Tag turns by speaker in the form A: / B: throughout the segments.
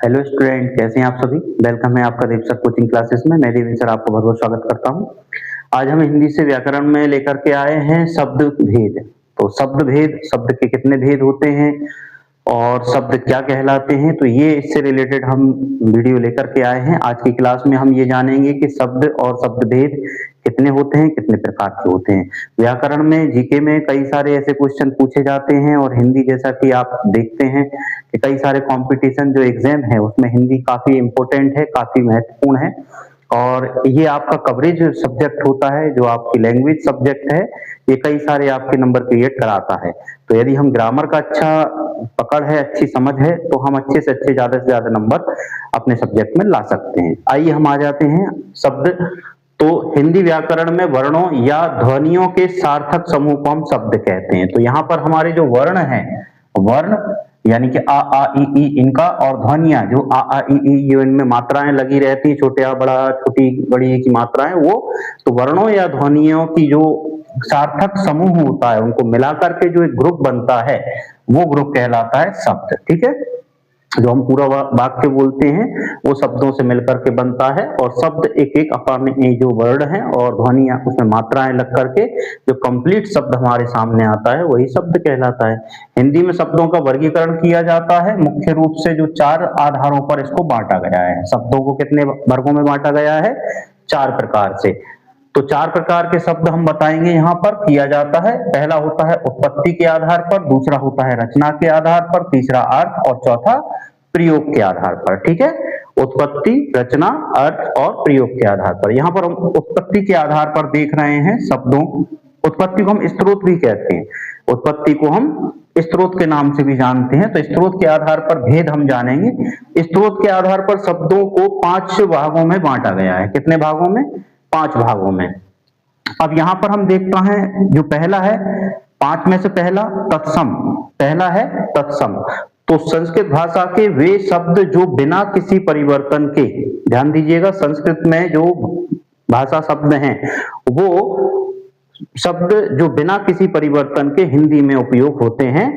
A: Hello student, कैसे हैं आप सभी। वेलकम है आपका देव सर कोचिंग क्लासेस में। मैं देवेंद्र सर आपका बहुत बहुत स्वागत करता हूं। आज हम हिंदी से व्याकरण में लेकर के आए हैं शब्द भेद। तो शब्द भेद, शब्द के कितने भेद होते हैं और शब्द क्या कहलाते हैं, तो ये इससे रिलेटेड हम वीडियो लेकर के आए हैं। आज की क्लास में हम ये जानेंगे कि शब्द और शब्द भेद कितने होते हैं, कितने प्रकार के होते हैं। व्याकरण में, जीके में कई सारे ऐसे क्वेश्चन पूछे जाते हैं और हिंदी, जैसा कि आप देखते हैं कि कई सारे कंपटीशन जो एग्जाम है उसमें हिंदी काफी इंपॉर्टेंट है, काफी महत्वपूर्ण है। और ये आपका कवरेज सब्जेक्ट होता है, जो आपकी लैंग्वेज सब्जेक्ट है, ये कई सारे आपके नंबर क्रिएट कराता है। तो यदि हम ग्रामर का अच्छा पकड़ है, अच्छी समझ है, तो हम अच्छे से अच्छे, ज्यादा से ज्यादा नंबर अपने सब्जेक्ट में ला सकते हैं। आइए हम आ जाते हैं शब्द। तो हिंदी व्याकरण में वर्णों या ध्वनियों के सार्थक समूह को हम शब्द कहते हैं। तो यहाँ पर हमारे जो वर्ण हैं, वर्ण यानी कि आ आ ई इनका, और ध्वनियां जो आ आ ई ये इनमें मात्राएं लगी रहती है, छोटे आ बड़ा, छोटी बड़ी की मात्राएं, वो तो वर्णों या ध्वनियों की जो सार्थक समूह होता है, उनको मिलाकर के जो एक ग्रुप बनता है, वो ग्रुप कहलाता है शब्द। ठीक है, जो हम पूरा वाक्य बोलते हैं वो शब्दों से मिलकर के बनता है। और शब्द एक एक अपने जो वर्ड हैं और ध्वनियां, उसमें मात्राएं लग करके जो कंप्लीट शब्द हमारे सामने आता है, वही शब्द कहलाता है। हिंदी में शब्दों का वर्गीकरण किया जाता है मुख्य रूप से जो 4 आधारों पर इसको बांटा गया है। शब्दों को कितने वर्गों में बांटा गया है? 4 प्रकार से। तो 4 प्रकार के शब्द हम बताएंगे यहाँ पर किया जाता है। पहला होता है उत्पत्ति के आधार पर, दूसरा होता है रचना के आधार पर, तीसरा अर्थ, और चौथा प्रयोग के आधार पर। ठीक है, उत्पत्ति, रचना, अर्थ और प्रयोग के आधार पर। यहाँ पर हम उत्पत्ति के आधार पर देख रहे हैं शब्दों। उत्पत्ति को हम स्रोत भी कहते हैं, उत्पत्ति को हम स्रोत के नाम से भी जानते हैं। तो स्रोत के आधार पर भेद हम जानेंगे। स्रोत के आधार पर शब्दों को 5 भागों में बांटा गया है। कितने भागों में? 5 भागों में। अब यहां पर हम देखते हैं जो पहला है, 5 में से पहला तत्सम, पहला है तत्सम। तो संस्कृत भाषा के वे शब्द जो बिना किसी परिवर्तन के, ध्यान दीजिएगा, संस्कृत में जो भाषा शब्द हैं, वो शब्द जो बिना किसी परिवर्तन के हिंदी में उपयोग होते हैं।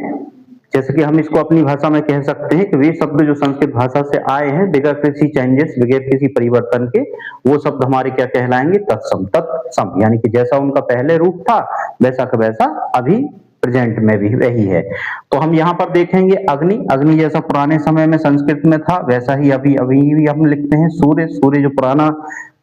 A: जैसे कि हम इसको अपनी भाषा में कह सकते हैं कि वे शब्द जो संस्कृत भाषा से आए हैं बगैर किसी चेंजेस, बगैर किसी परिवर्तन के, वो शब्द हमारे क्या कहलाएंगे? तत्सम। तत्सम यानी कि जैसा उनका पहले रूप था वैसा का वैसा अभी प्रेजेंट में भी वही है। तो हम यहाँ पर देखेंगे अग्नि, अग्नि जैसा पुराने समय में संस्कृत में था वैसा ही अभी अभी भी हम लिखते हैं। सूर्य, सूर्य जो पुराना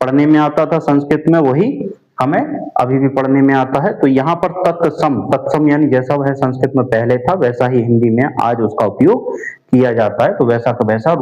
A: पढ़ने में आता था संस्कृत में, वही हमें अभी भी पढ़ने में आता है। तो यहाँ पर तत्सम, तत्सम यानी जैसा वह संस्कृत में पहले था वैसा ही हिंदी में आज उसका उपयोग किया जाता है। तो वैसा का वैसा